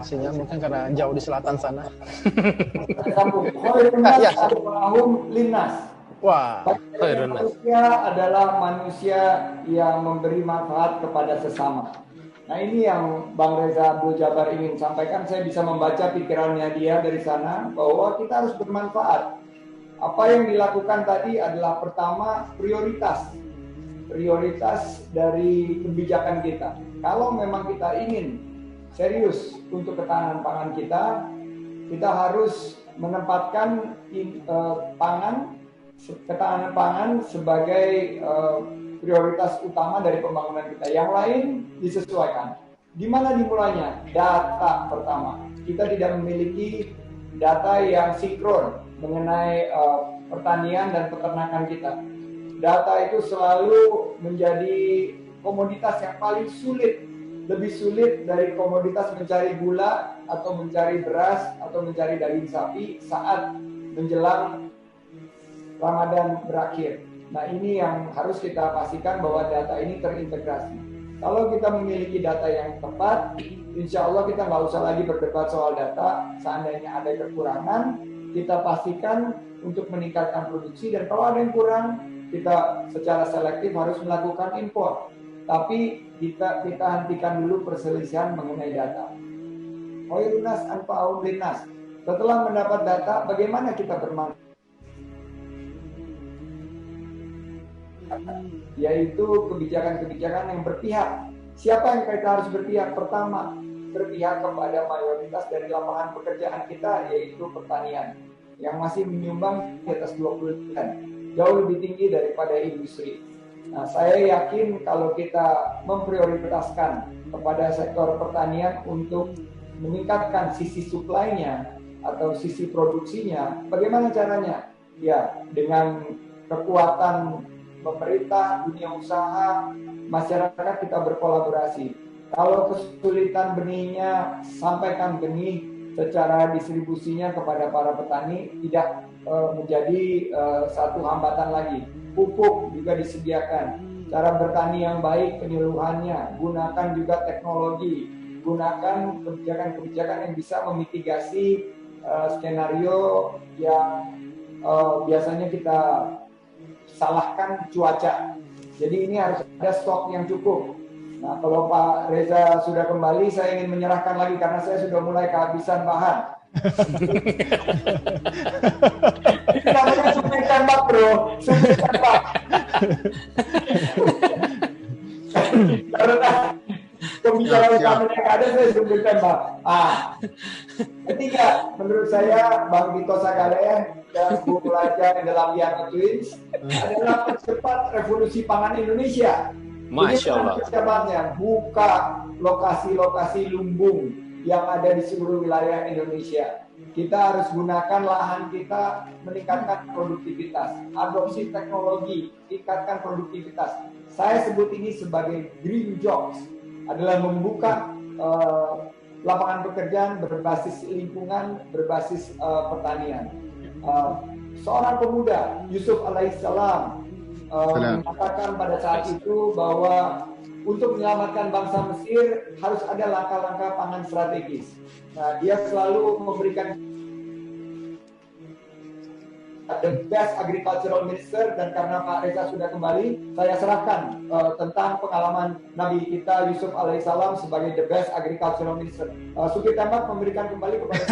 sinyal mungkin karena jauh di selatan sana. Sambung. Ya. Linnas. Wah, manusia adalah manusia yang memberi manfaat kepada sesama. Nah, ini yang Bang Reza Abdul Jabar ingin sampaikan. Saya bisa membaca pikirannya dia dari sana bahwa kita harus bermanfaat. Apa yang dilakukan tadi adalah pertama prioritas dari kebijakan kita. Kalau memang kita ingin serius untuk ketahanan pangan kita harus menempatkan ketahanan pangan sebagai prioritas utama dari pembangunan kita. Yang lain disesuaikan. Di mana dimulainya? Data pertama. Kita tidak memiliki data yang sinkron mengenai pertanian dan peternakan kita. Data itu selalu menjadi komoditas yang paling sulit, lebih sulit dari komoditas mencari gula atau mencari beras atau mencari daging sapi saat menjelang Ramadan berakhir. Nah, ini yang harus kita pastikan bahwa data ini terintegrasi. Kalau kita memiliki data yang tepat, insya Allah kita nggak usah lagi berdebat soal data. Seandainya ada kekurangan, kita pastikan untuk meningkatkan produksi, dan kalau ada yang kurang, kita secara selektif harus melakukan impor. Tapi kita hentikan dulu perselisihan mengenai data. Hoirunas anfa'un linnas. Setelah mendapat data, bagaimana kita bermanfaat? Yaitu kebijakan-kebijakan yang berpihak. Siapa yang kita harus berpihak? Pertama, berpihak kepada mayoritas dari lapangan pekerjaan kita, yaitu pertanian, yang masih menyumbang di atas 20%, jauh lebih tinggi daripada industri. Nah, saya yakin kalau kita memprioritaskan kepada sektor pertanian untuk meningkatkan sisi supply-nya atau sisi produksinya, bagaimana caranya? Ya, dengan kekuatan pemerintah, dunia usaha, masyarakat, kita berkolaborasi. Kalau kesulitan benihnya, sampaikan benih secara distribusinya kepada para petani, tidak menjadi satu hambatan lagi. Pupuk juga disediakan. Cara bertani yang baik penyuluhannya, gunakan juga teknologi, gunakan kebijakan-kebijakan yang bisa memitigasi skenario yang biasanya kita salahkan cuaca. Jadi ini harus ada stok yang cukup. Nah, kalau Pak Reza sudah kembali, saya ingin menyerahkan lagi karena saya sudah mulai kehabisan bahan. Ini namanya supir tembak, bro. Supir tembak. Karena pembicaraan utama yang ada, saya supir tembak. Ketiga, menurut saya Bang Dito Sagaleh dan Bu Mulaja dalam Piano Twins adalah percepat revolusi pangan Indonesia. Masya Allah. Percepatnya buka lokasi-lokasi lumbung yang ada di seluruh wilayah Indonesia. Kita harus gunakan lahan kita, meningkatkan produktivitas, adopsi teknologi, tingkatkan produktivitas. Saya sebut ini sebagai green jobs, adalah membuka lapangan pekerjaan berbasis lingkungan, berbasis pertanian. Seorang pemuda, Yusuf alaihissalam, mengatakan pada saat itu bahwa untuk menyelamatkan bangsa Mesir harus ada langkah-langkah pangan strategis. Nah, dia selalu memberikan the best agricultural minister, dan karena Pak Reza sudah kembali, saya serahkan tentang pengalaman Nabi kita Yusuf alaihissalam sebagai the best agricultural minister. Supir tembak memberikan kembali kepada